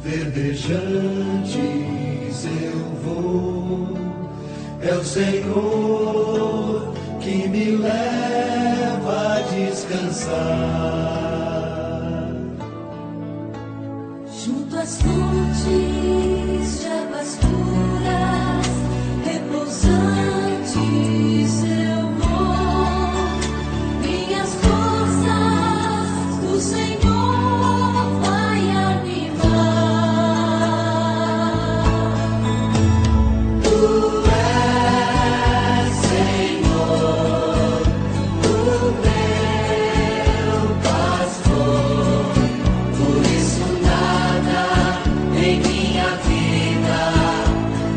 verdejantes eu vou. É o Senhor que me leva a descansar. Junto às fontes de águas puras, repousantes eu vou. Minhas forças o Senhor vai animar. Tu és, Senhor, o meu pastor, por isso nada em minha vida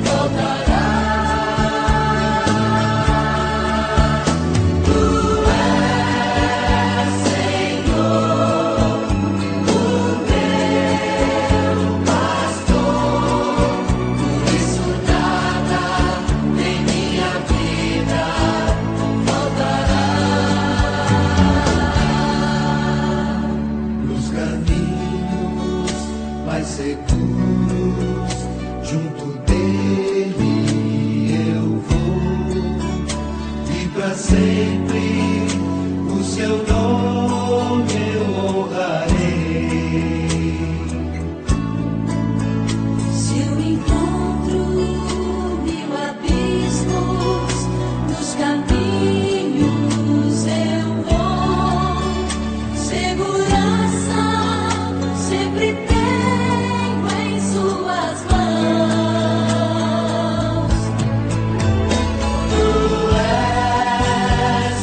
faltará. Tu és, Senhor, o meu pastor, por isso nada em minha vida faltará. Nos caminhos mais seguros, junto dele eu vou, e para sempre o seu nome eu honrarei. Se eu encontro mil abismos, nos caminhos eu vou. Segurança sempre tenho em suas mãos. Tu és,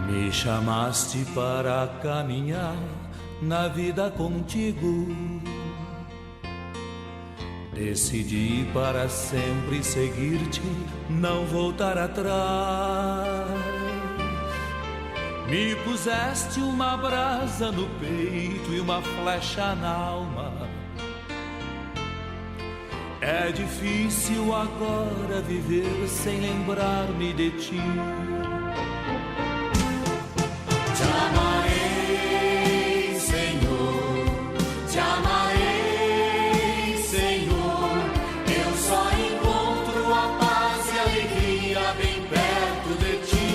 Me chamaste para caminhar na vida contigo. Decidi para sempre seguir-te, não voltar atrás. Me puseste uma brasa no peito e uma flecha na alma. É difícil agora viver sem lembrar-me de ti. Te amarei, Senhor, te amarei, Senhor. Eu só encontro a paz e a alegria bem perto de ti.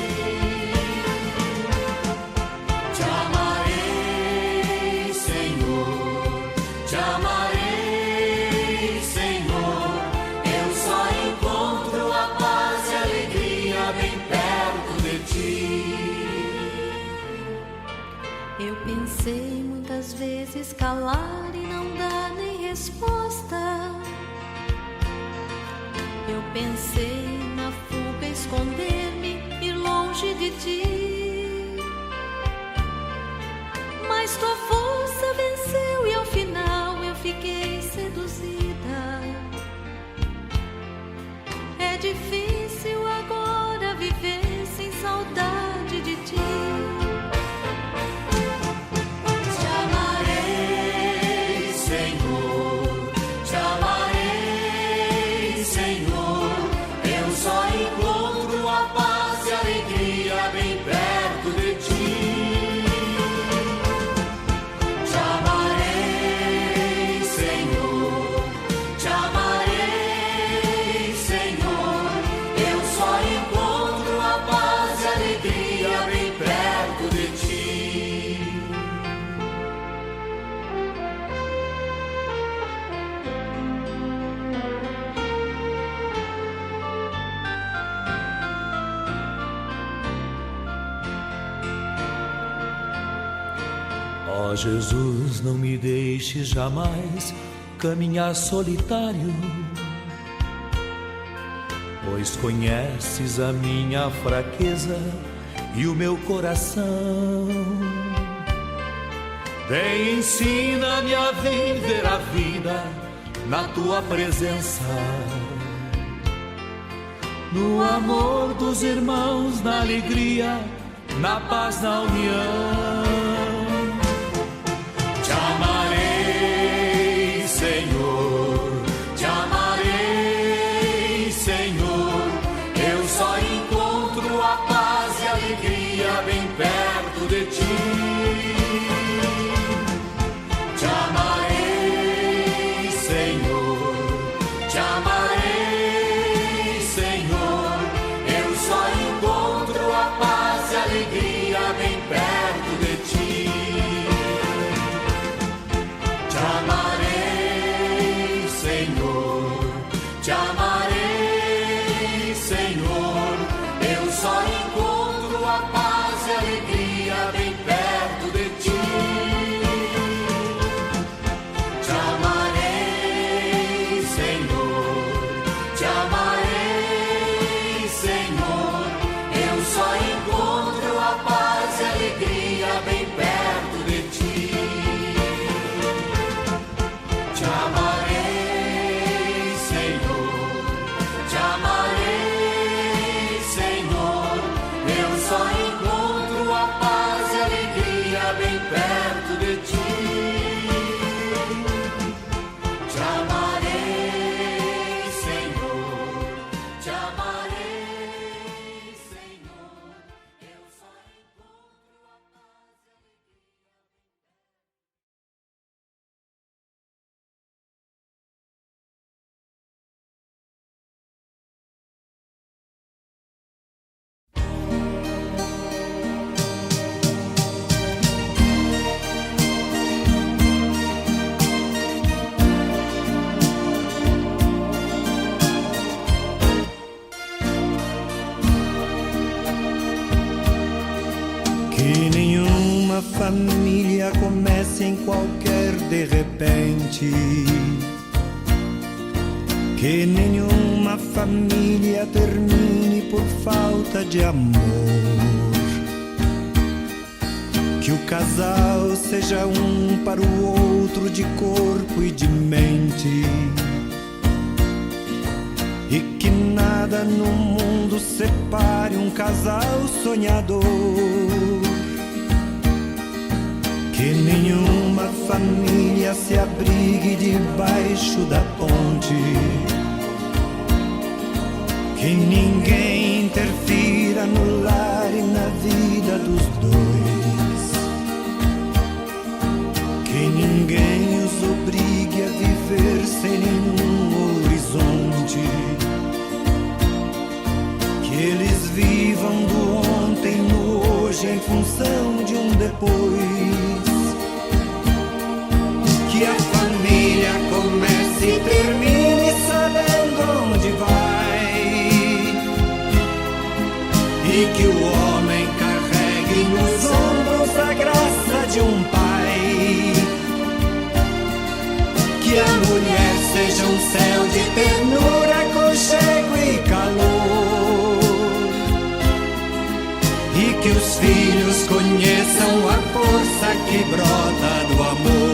Te amarei, Senhor, te amarei, Senhor. Eu só encontro a paz e a alegria bem perto de ti. Eu pensei muitas vezes calar e não dar nem resposta. Eu pensei na fuga, esconder-me, ir longe de ti. Mas tua força venceu e ao final eu fiquei seduzida. É difícil agora viver sem saudade de ti. Ó Jesus, não me deixes jamais caminhar solitário, pois conheces a minha fraqueza e o meu coração. Vem, ensina-me a viver a vida na tua presença, no amor dos irmãos, na alegria, na paz, na união. Te amarei, Senhor, te amarei, Senhor. Eu só encontro a paz e a alegria bem perto de ti. Te amarei, Senhor, te amarei, Senhor. Eu só encontro a paz e a alegria bem perto de ti. Te amarei, Senhor, te amarei, Senhor. Eu só encontro a paz e a alegria bem perto de ti. Te amarei, Senhor, te amarei, Senhor. Eu só encontro a paz e a alegria bem perto de ti. Te amarei, Senhor, te amarei, Senhor. Eu só encontro a paz e a alegria bem perto de ti. Te amarei, Senhor, te amarei, Senhor. Eu só encontro a paz e a Que nenhuma família comece em qualquer de repente. Que nenhuma família termine por falta de amor. Que o casal seja um para o outro de corpo e de mente, e que nada no mundo separe um casal sonhador. Que nenhuma família se abrigue debaixo da ponte, que ninguém interfira no lar e na vida dos dois, que ninguém os obrigue a viver sem nenhum horizonte, que eles vivam do ontem no hoje em função de um depois. Que a família comece e termine sabendo onde vai, e que o homem carregue nos ombros a graça de um pai. Que a mulher seja um céu de ternura, aconchego e calor, e que os filhos conheçam a força que brota do amor.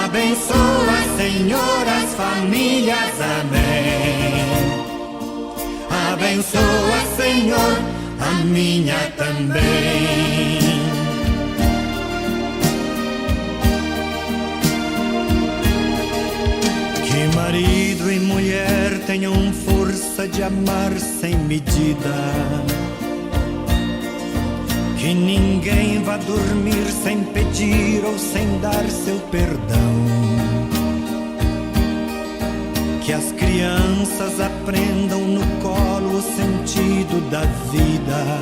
Abençoa, Senhor, as famílias, amém. Abençoa, Senhor, a minha também. Que marido e mulher tenham força de amar sem medida, que ninguém vá dormir sem pedir ou sem dar seu perdão. Que as crianças aprendam no colo o sentido da vida.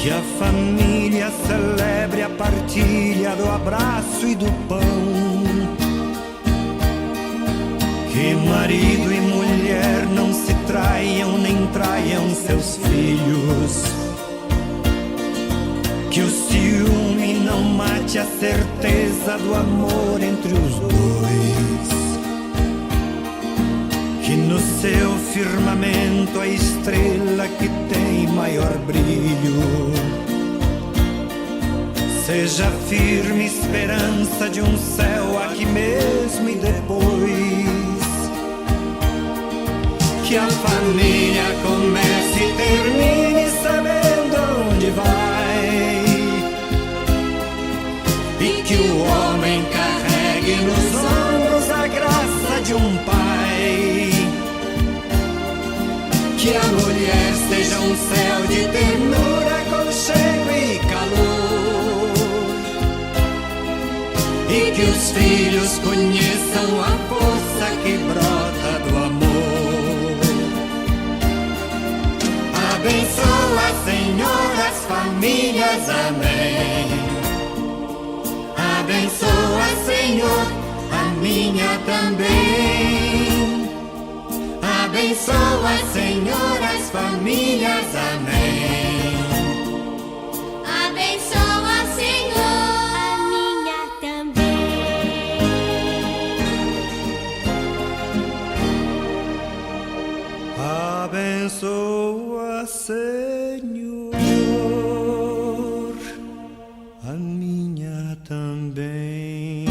Que a família celebre a partilha do abraço e do pão. Que marido e mulher não se traiam nem traiam seus filhos. Que o ciúme não mate a certeza do amor entre os dois. Que no seu firmamento a estrela que tem maior brilho seja firme esperança de um céu aqui mesmo e depois. Que a família comece e termine sabendo onde vai, e que o homem carregue nos ombros a graça de um pai. Que a mulher seja um céu de ternura, aconchego e calor, e que os filhos conheçam a força que brota do amor. Abençoa, Senhor, as famílias, amém. Abençoa, Senhor, a minha também. Abençoa, Senhor, as famílias, amém. Abençoa, Senhor, a minha também. Abençoa, Senhor, a minha também.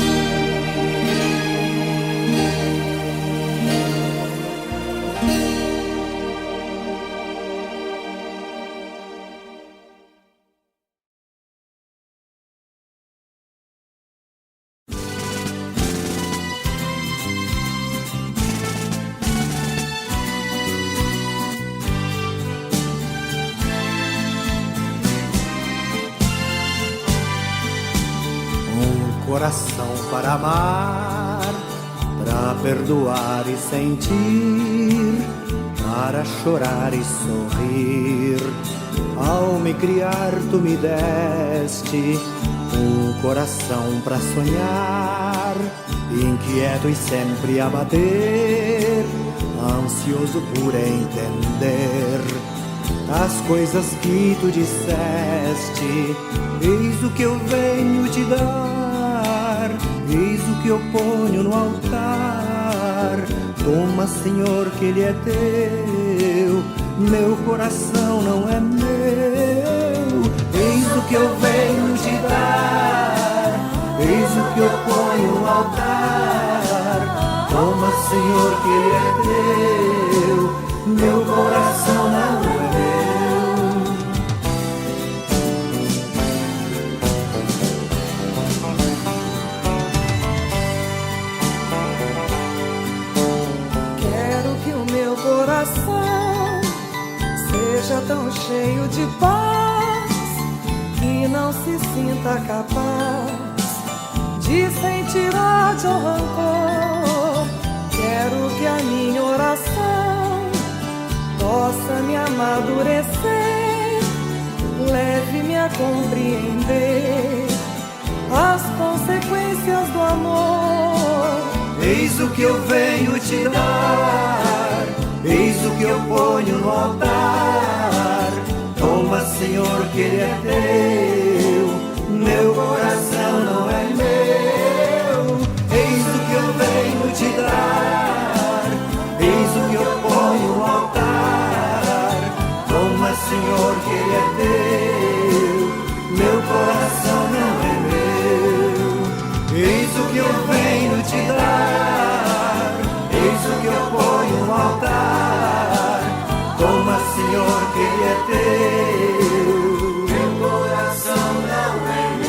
Coração para amar, para perdoar e sentir, para chorar e sorrir. Ao me criar tu me deste um coração para sonhar, inquieto e sempre a bater, ansioso por entender as coisas que tu disseste. Eis o que eu venho te dar, eis o que eu ponho no altar. Toma, Senhor, que ele é teu, meu coração não é meu. Eis o que eu venho te dar, eis o que eu ponho no altar. Toma, Senhor, que ele é teu, meu coração não é meu. Quero que o meu coração seja tão cheio de paz que não se sinta capaz de sentir ódio ou rancor. Quero que a minha oração possa me amadurecer, leve-me a compreender as consequências do amor. Eis o que eu venho te dar, eis o que eu ponho no altar. Toma, Senhor, que ele é teu, meu coração não é meu. Eis o que eu venho te dar, eis o que eu ponho no altar. Toma, Senhor, que ele é teu, meu coração não é meu. Eis o que eu venho te dar, eis o que eu ponho no altar. Toma, Senhor, que ele é teu, meu coração não é meu.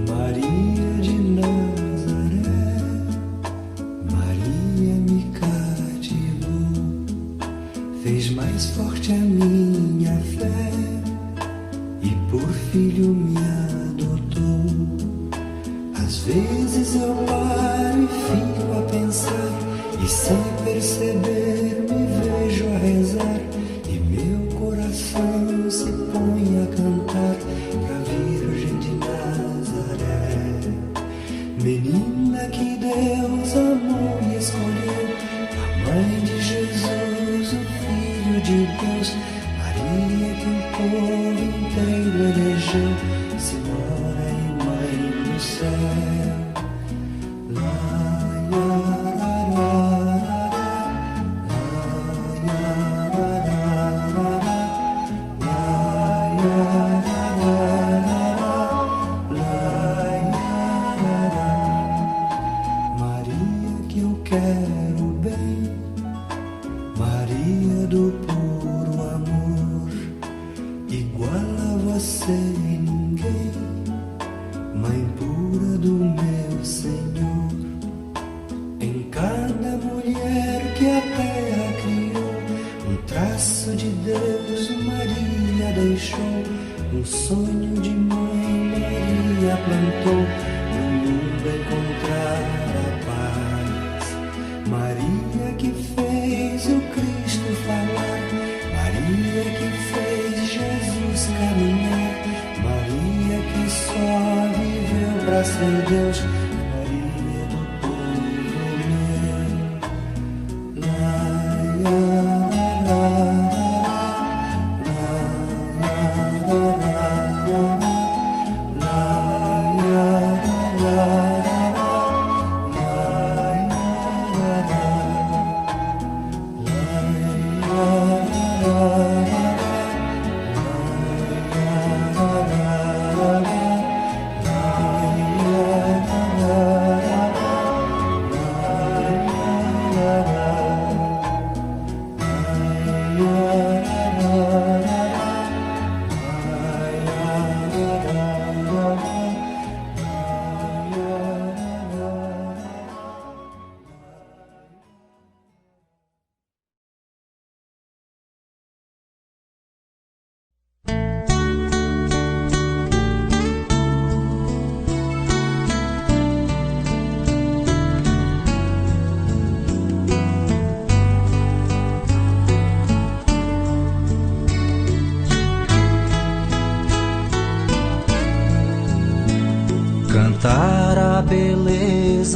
Maria de Nazaré, Maria me cativou, fez mais forte a minha fé e por filho me adotou. Às vezes eu paro e fico a pensar, e sem perceber me vejo a rezar, e meu coração se põe a cantar pra Virgem de Nazaré. Menina que Deus amou e escolheu, a mãe de Jesus, o Filho de Deus. Maria que o povo inteiro elegeu, Senhora e Mãe do céu. Maria que eu quero bem, Maria do puro amor, igual a você ninguém, Mãe pura do meu Senhor. Em cada mulher que a terra criou, um traço de Deus Maria deixou, um sonho de mãe Maria plantou, no mundo encontrar a paz. Maria que fez o Cristo falar, Maria que fez Jesus caminhar, Maria que só viveu pra ser Deus, Maria do povo meu.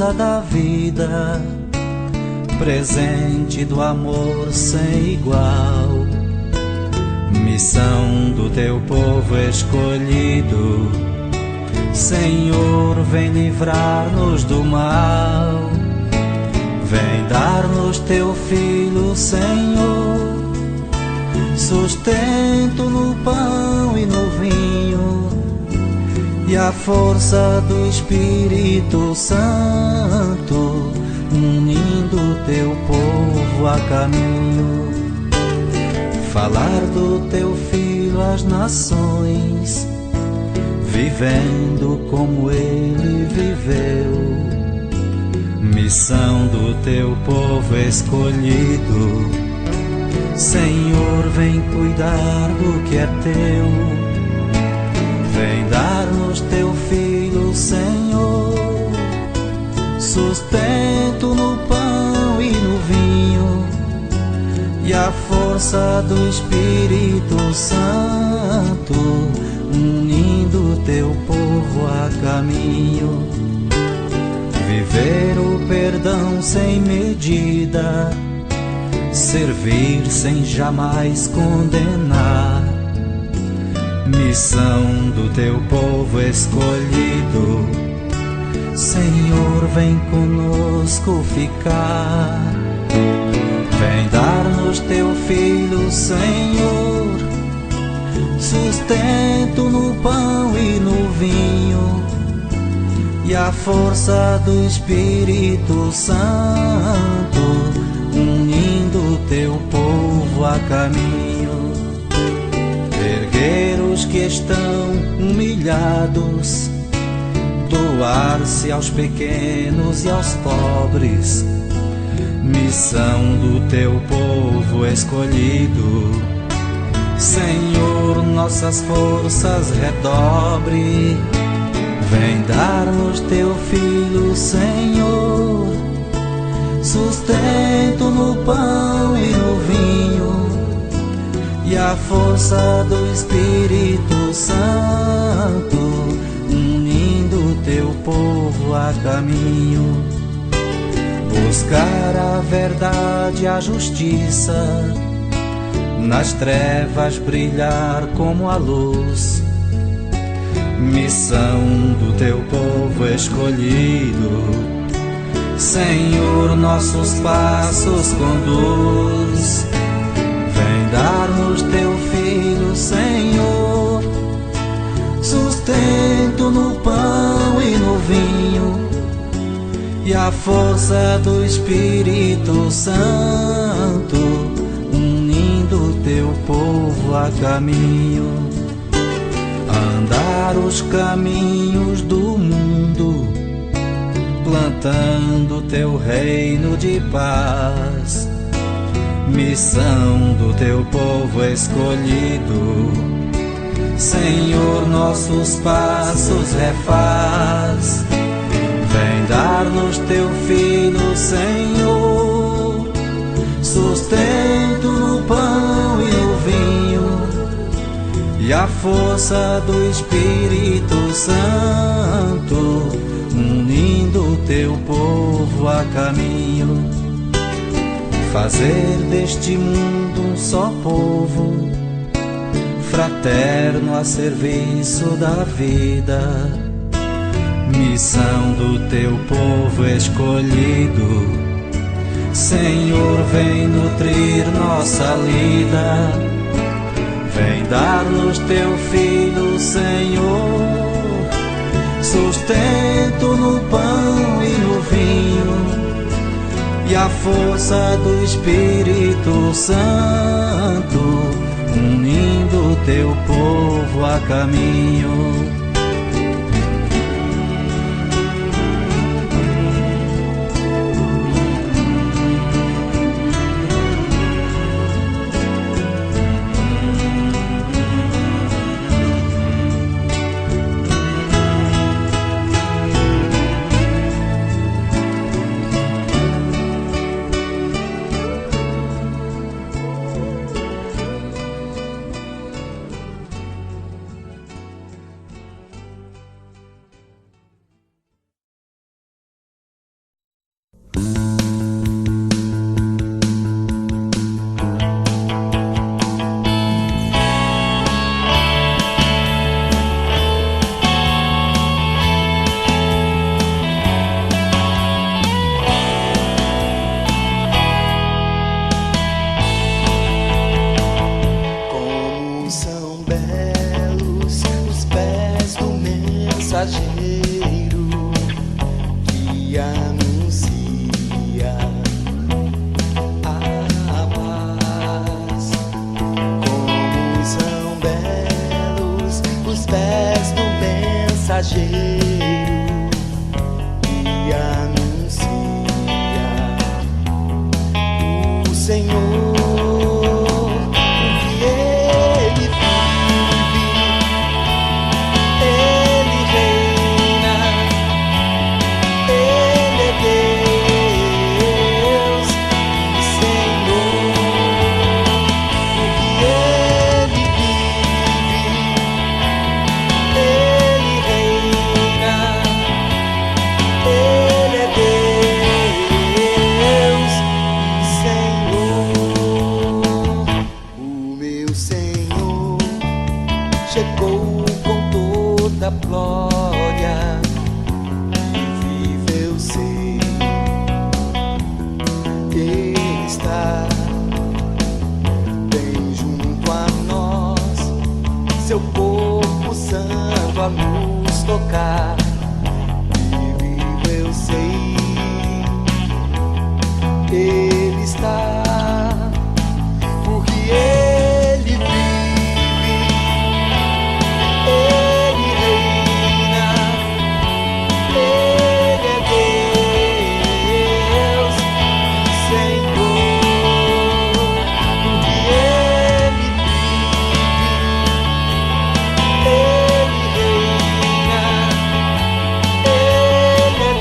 beleza da vida, presente do amor sem igual, missão do teu povo escolhido. Senhor, vem livrar-nos do mal, vem dar-nos teu Filho, Senhor, sustento no pão e no vinho, e a força do Espírito Santo, unindo teu povo a caminho. Falar do teu Filho às nações, vivendo como ele viveu, missão do teu povo escolhido. Senhor, vem cuidar do que é teu, vem dar-nos teu Filho, Senhor, sustento no pão e no vinho, e a força do Espírito Santo, unindo teu povo a caminho. Viver o perdão sem medida, servir sem jamais condenar, missão do teu povo escolhido. Senhor, vem conosco ficar, vem dar-nos teu Filho, Senhor, sustento no pão e no vinho, e a força do Espírito Santo, unindo teu povo a caminho. Erguer os que estão humilhados, doar-se aos pequenos e aos pobres, missão do teu povo escolhido. Senhor, nossas forças redobre, vem dar-nos teu Filho, Senhor, sustento no pão e no vinho, e a força do Espírito Santo, unindo teu povo a caminho. Buscar a verdade e a justiça, nas trevas brilhar como a luz, missão do teu povo escolhido. Senhor, nossos passos conduz, vem dar-nos teu Filho, Senhor, sustento no pão e no vinho, e a força do Espírito Santo, unindo teu povo a caminho. Andar os caminhos do mundo, plantando teu reino de paz, missão do teu povo escolhido. Senhor, nossos passos refaz, vem dar-nos teu Filho, Senhor, sustento no pão e no vinho, e a força do Espírito Santo, unindo teu povo a caminho. Fazer deste mundo um só povo, fraterno a serviço da vida, missão do teu povo escolhido. Senhor, vem nutrir nossa lida, vem dar-nos teu Filho, Senhor, sustento no pão e no vinho, e a força do Espírito Santo, unindo teu povo a caminho. Senhor, porque Ele vive, Ele reina, Ele é Deus e Senhor, porque Ele vive, Ele reina, Ele é Deus e Senhor. O meu Senhor chegou com toda a glória e vive, eu sei, Ele está bem junto a nós, seu corpo santo a nos tocar. E vive, eu sei, Ele está, porque Ele vive, Ele reina, Ele é Deus e Senhor, porque Ele vive, Ele reina, Ele é Deus e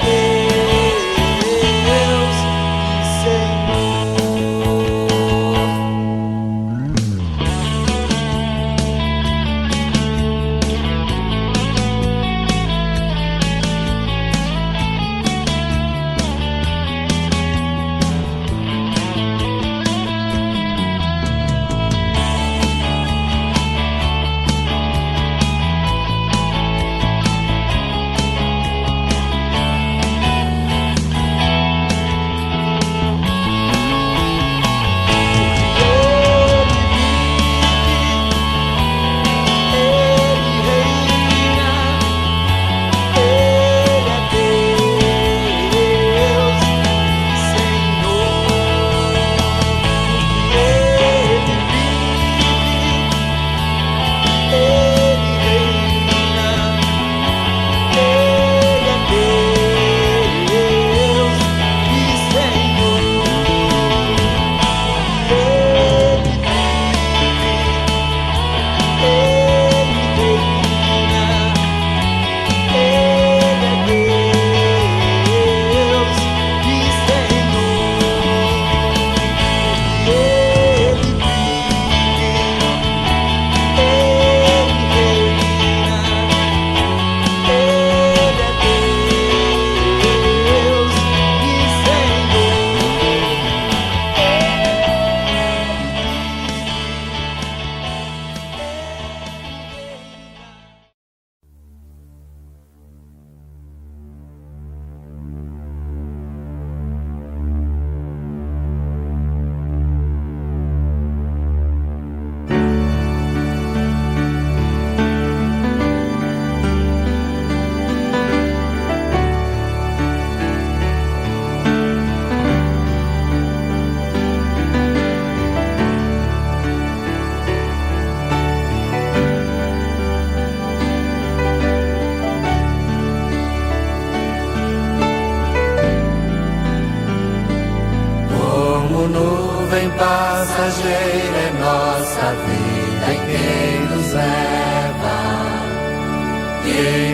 passageira é nossa vida e quem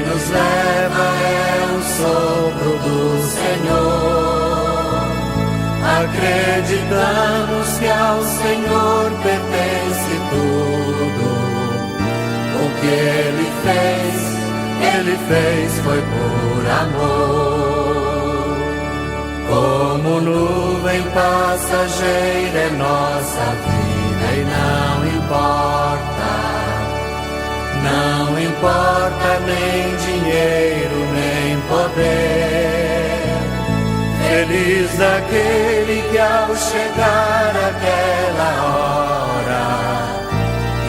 nos leva é o sopro do Senhor. Acreditamos que ao Senhor pertence tudo. O que Ele fez foi por amor. Como nuvem passageira é nossa vida e não importa nem dinheiro nem poder. Feliz aquele que ao chegar aquela hora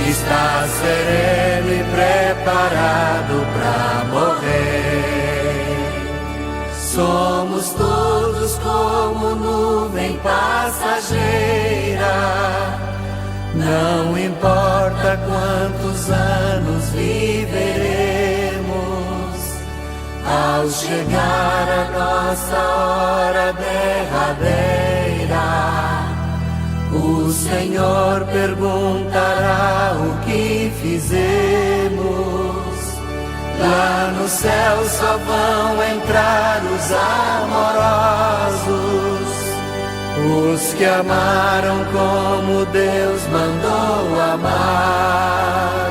está sereno e preparado para morrer. Somos todos como nuvem passageira. Não importa quantos anos viveremos, ao chegar a nossa hora derradeira, O Senhor perguntará o que fizemos. Lá no céu só vão entrar os amorosos, os que amaram como Deus mandou amar.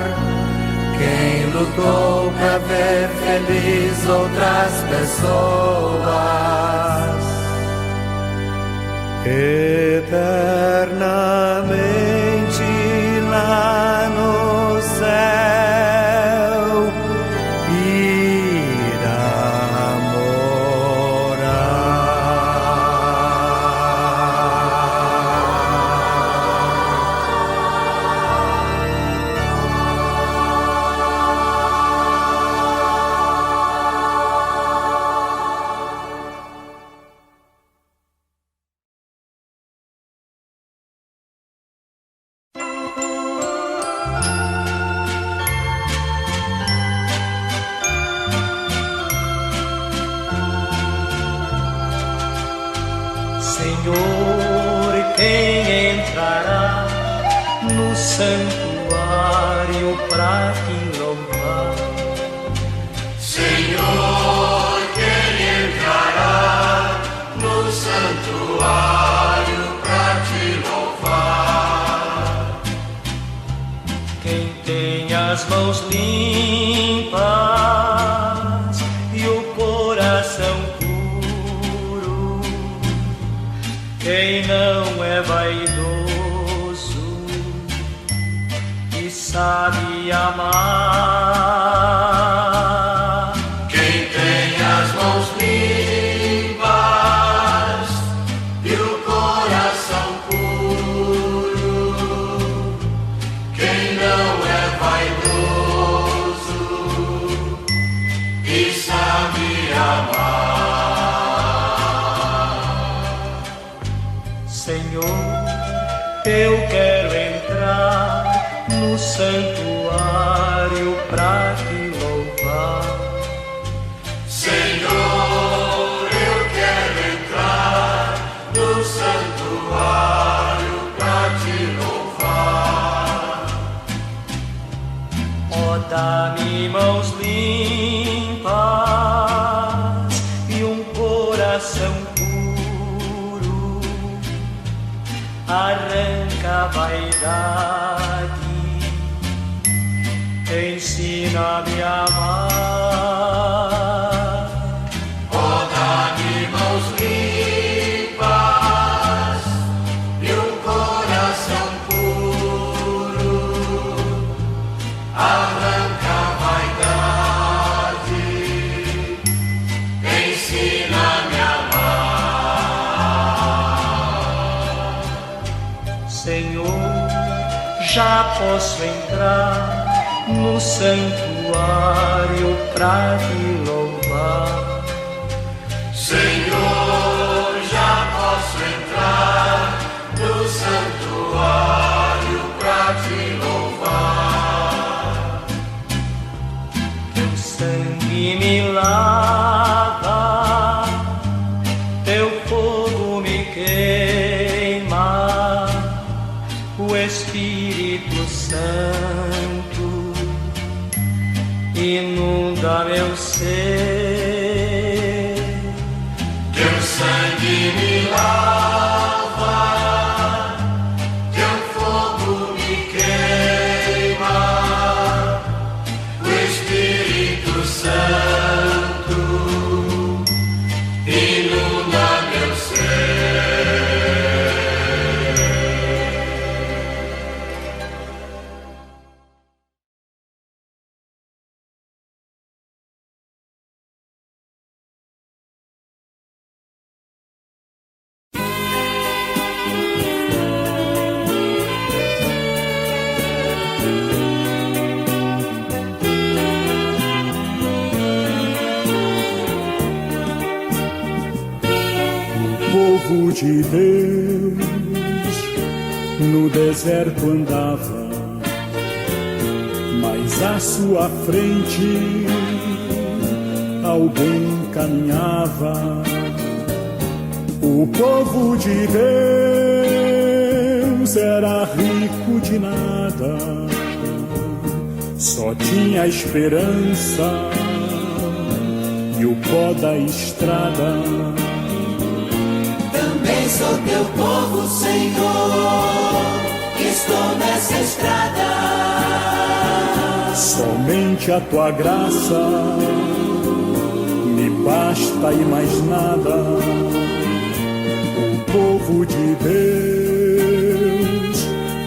Quem lutou pra ver feliz outras pessoas. Eternamente lá no céu irá Senhor, quem entrará no santuário pra te louvar? Senhor, quem entrará no santuário pra te louvar? Quem tem as mãos limpas e o coração puro, quem não é vaidoso e sabe amar. Quem tem as mãos limpas e o coração puro, quem não é vaidoso e sabe amar. Senhor, eu quero entrar no santuário pra te louvar. Senhor, eu quero entrar no santuário pra te louvar. Ó, dá-me mãos limpas e um coração puro, arranca a vaidade, ensina-me a amar. Ó, dá-me mãos limpas e um coração puro, arranca a vaidade, ensina-me a amar. Senhor, já posso entrar no santuário pra te louvar. Senhor, já posso entrar no santuário pra te louvar. Teu sangue me lava, teu fogo me queima, o Espírito Santo inunda meu ser. Teu sangue me lava, teu fogo me queima, o Espírito Santo inunda meu ser. Povo de Deus no deserto andava, mas à sua frente alguém caminhava. O povo de Deus Deus era rico de nada, só tinha a esperança e o pó da estrada. Também sou teu povo, Senhor, estou nessa estrada. Somente a tua graça me basta e mais nada. O povo de Deus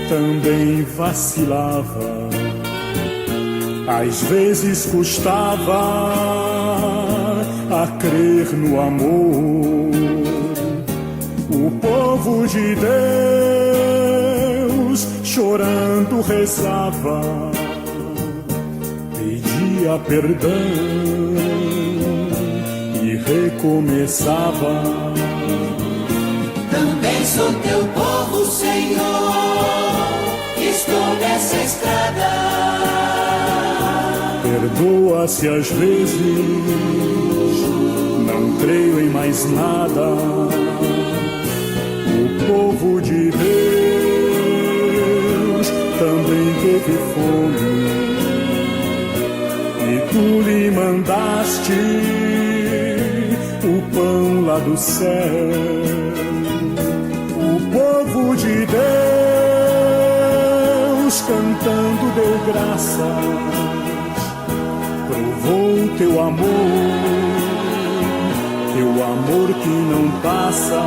também vacilava, às vezes custava a crer no amor. O povo de Deus chorando rezava, pedia perdão e recomeçava. Também sou teu povo, Senhor, estou nessa estrada. Perdoa-se às vezes, não creio em mais nada. O povo de Deus também teve fome e tu lhe mandaste o pão lá do céu. O povo de Deus cantando deu graças, provou teu amor que não passa.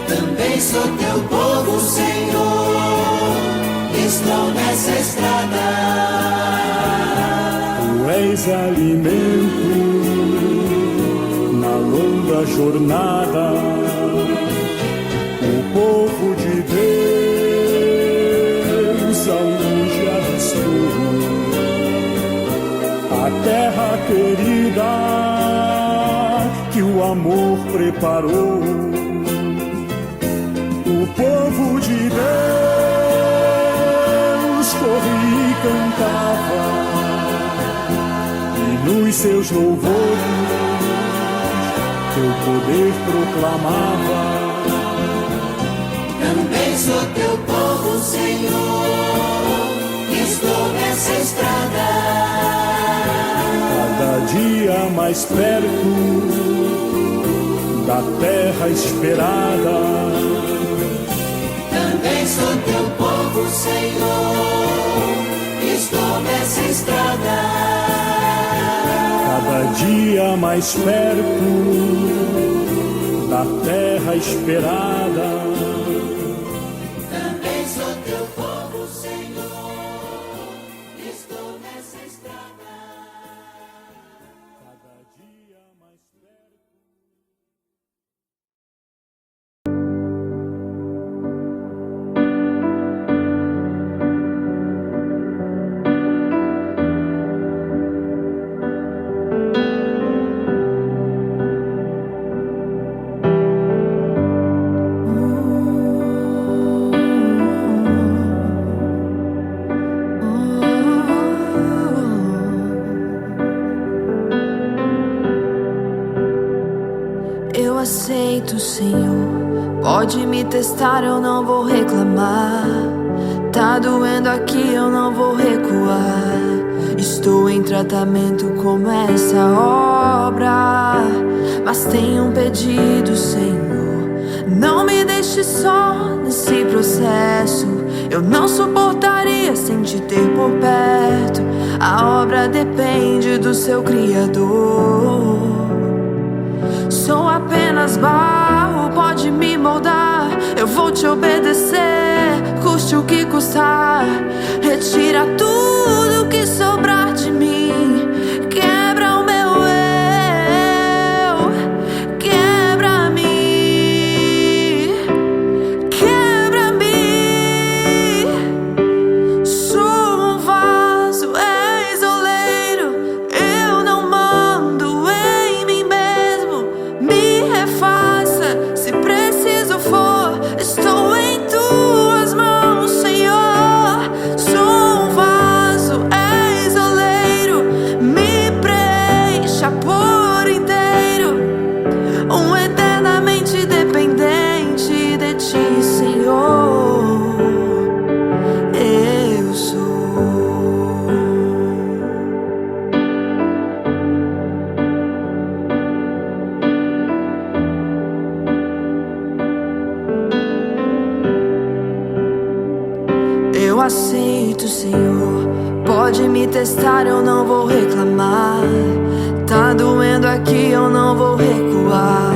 Também sou teu povo, Senhor, estou nessa estrada. Tu és alimento na longa jornada. O povo de Deus ao longe avistou a terra querida que o amor preparou. O povo de Deus corria e cantava, e nos seus louvores teu poder proclamava. Também sou teu povo, Senhor, estou nessa estrada. Cada dia mais perto da terra esperada. Também sou teu povo, Senhor, estou nessa estrada. Cada dia mais perto da terra esperada. Também sou teu povo, Senhor, estou nessa estrada. Cada dia mais perto. Eu aceito, Senhor, pode me testar, eu não vou reclamar. Tá doendo aqui, eu não vou recuar. Estou em tratamento com essa obra, mas tenho um pedido, Senhor, não me deixe só nesse processo. Eu não suportaria sem te ter por perto. A obra depende do seu Criador. Sou apenas barro, pode me moldar. Eu vou te obedecer, custe o que custar. Retira tudo que sobrar de mim. Quebra o meu eu, quebra-me, quebra-me. Sou um vaso, és oleiro. Eu não mando em mim mesmo. Me refaça se preciso for. Estou em tuas mãos, Senhor. Sou um vaso, és oleiro. aceito, Senhor. Pode me testar, eu não vou reclamar. Tá doendo aqui, eu não vou recuar.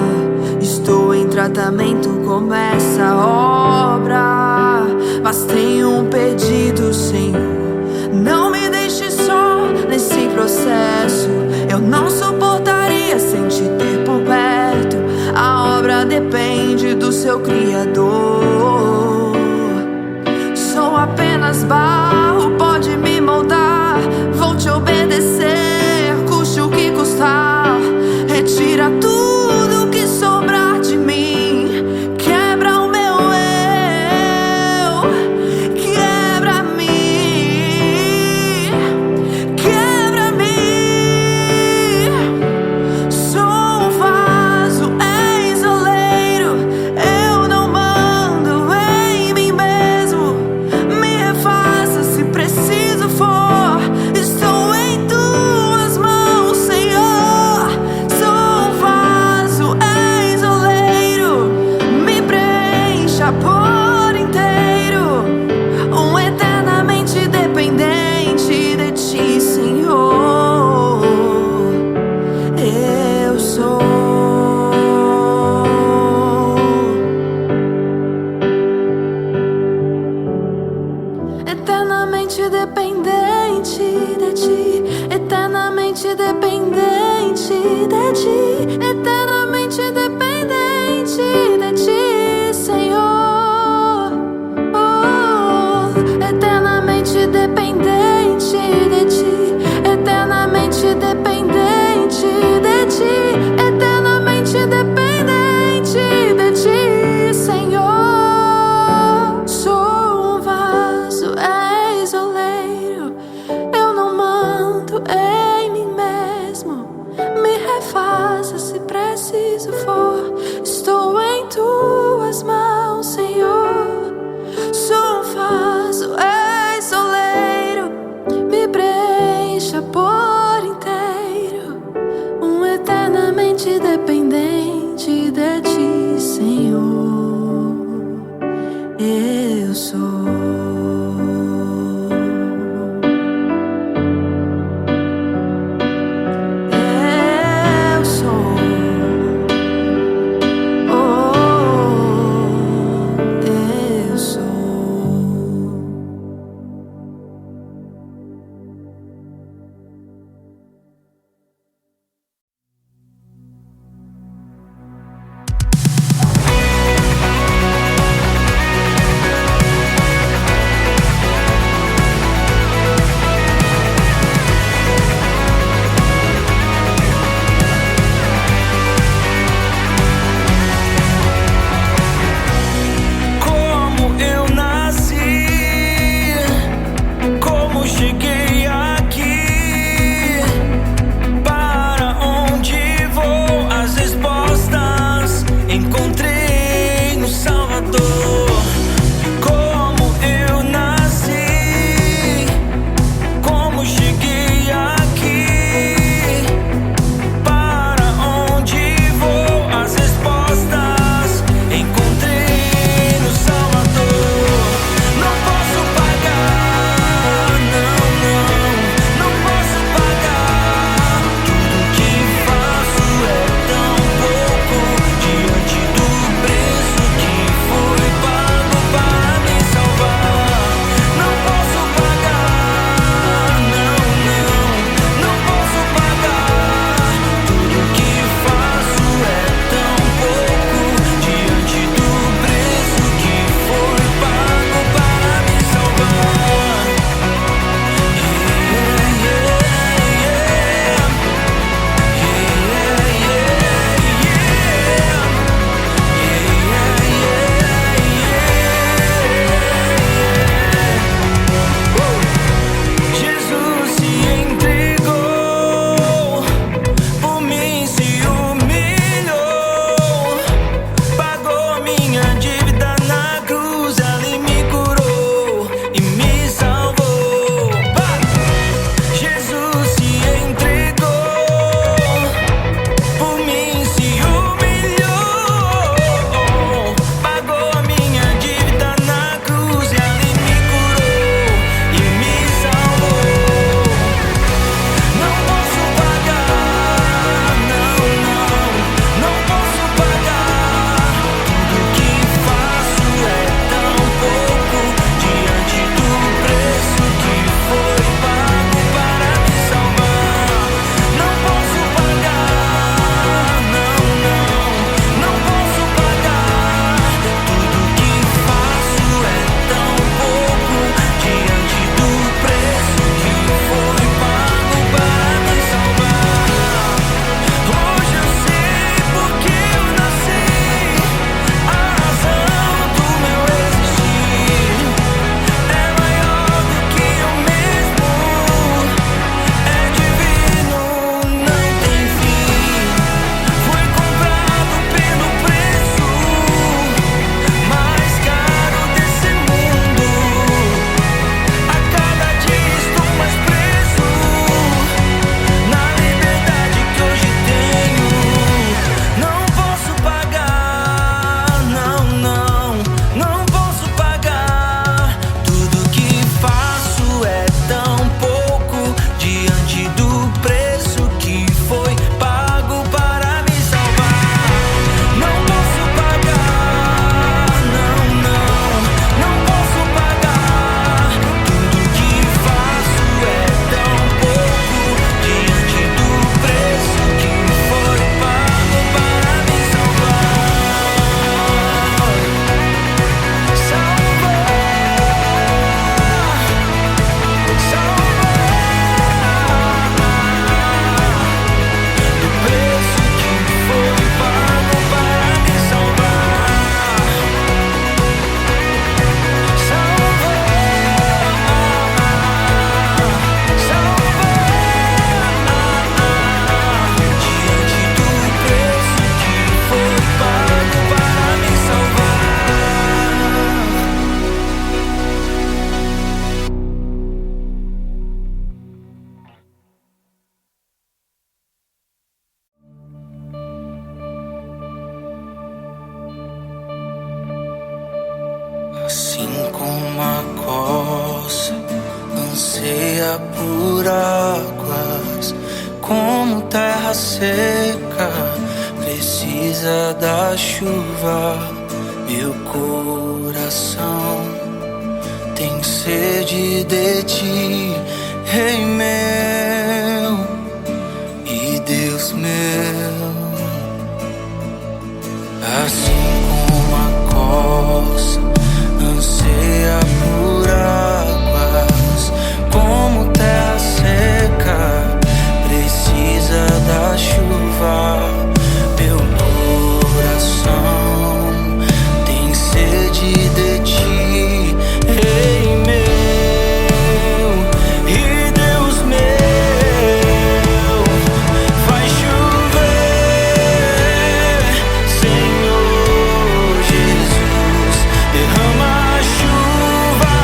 Estou em tratamento, começa a obra. Mas tenho um pedido, Senhor. Não me deixe só nesse processo. Eu não suportaria sem te ter por perto. A obra depende do seu Criador. Sou apenas barro, pode me moldar. Vou te obedecer, custe o que custar. Retira tudo que sobrar de mim. Quebra o meu eu, quebra-me, quebra-me. Sou um vaso, és oleiro. Eu não mando em mim mesmo. Me refaça se preciso for. Estou em tuas mãos, Senhor. Sou um vaso. Assim como a costa anseia por águas, como terra seca precisa da chuva, meu coração tem sede de ti, Rei meu e Deus meu. Assim como a costa anseia por águas, como terra seca precisa da chuva, meu coração tem sede de ti, Rei meu e Deus meu. Faz chover, Senhor Jesus, derrama a chuva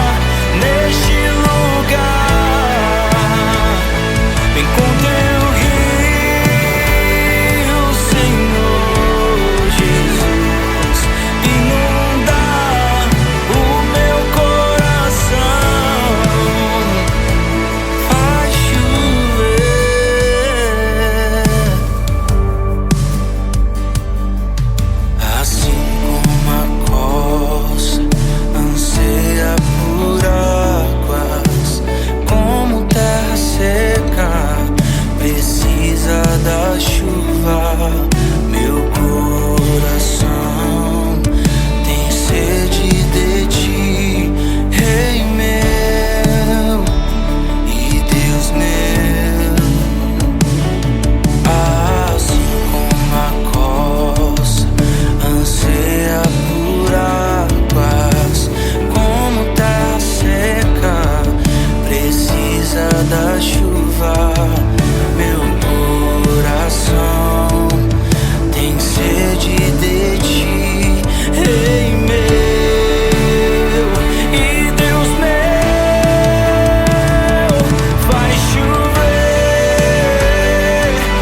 neste lugar. Vem com teu rio, Senhor Jesus, inunda o meu coração. Faz chover. Assim como a costa anseia por águas, como terra seca precisa da chuva, meu coração tem sede de ti, Rei meu e Deus meu. Assim como a costa anseia por águas, como terra seca precisa da chuva, meu coração tem sede de ti, Rei meu e Deus meu. Faz chover,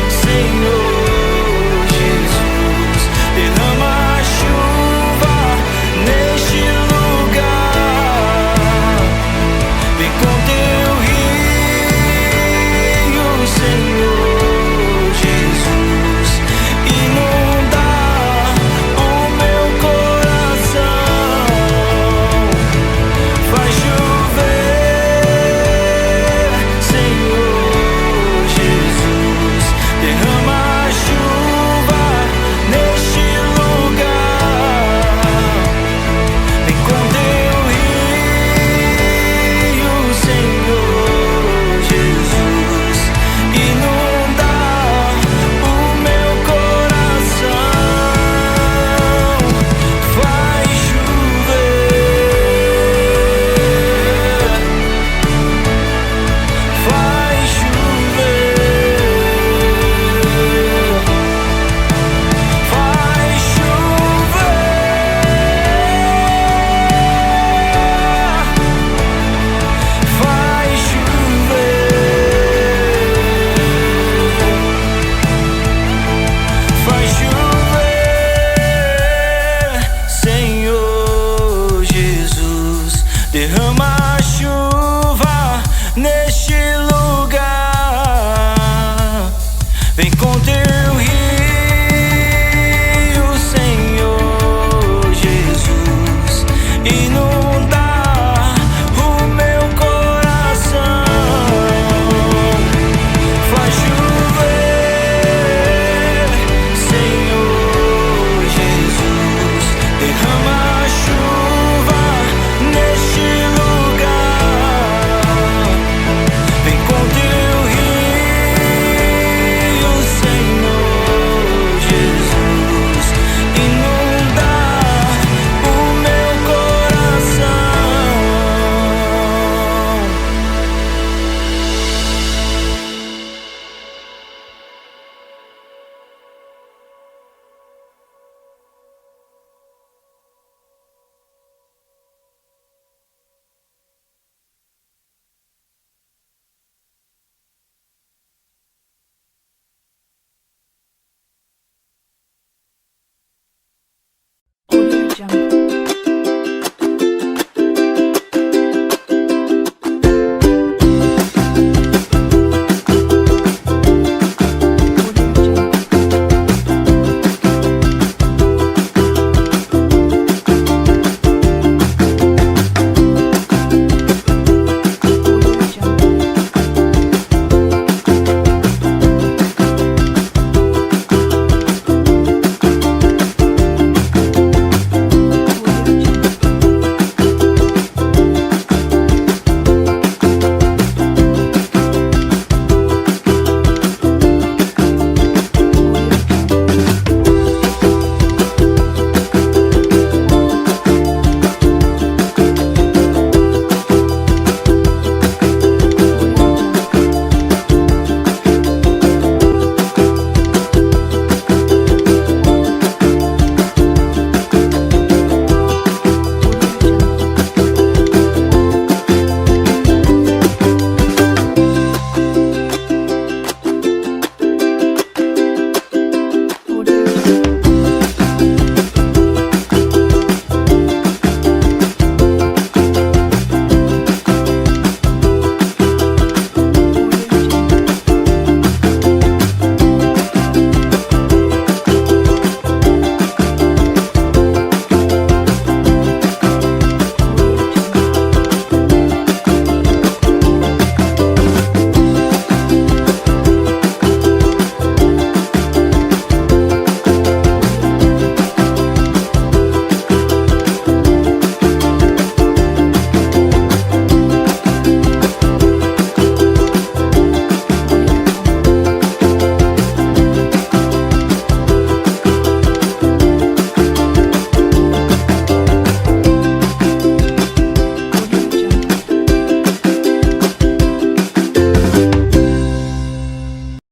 Senhor Jesus, derrama a chuva neste lugar. Vem com teu rio, Senhor Jesus, inunda o meu coração. Faz chover, Senhor Jesus, derrama a chuva neste lugar. Vem com teu rio, Senhor Jesus, inunda o meu coração. Faz chover, faz chover, faz chover, faz chover, faz chover, Senhor Jesus, derrama a chuva neste lugar. Vem com teu rio, Senhor Jesus, inunda o meu coração. Faz chover, Senhor Jesus, derrama a chuva neste lugar. Vem com teu rio, Senhor Jesus, inunda o meu coração. Audio Jungle.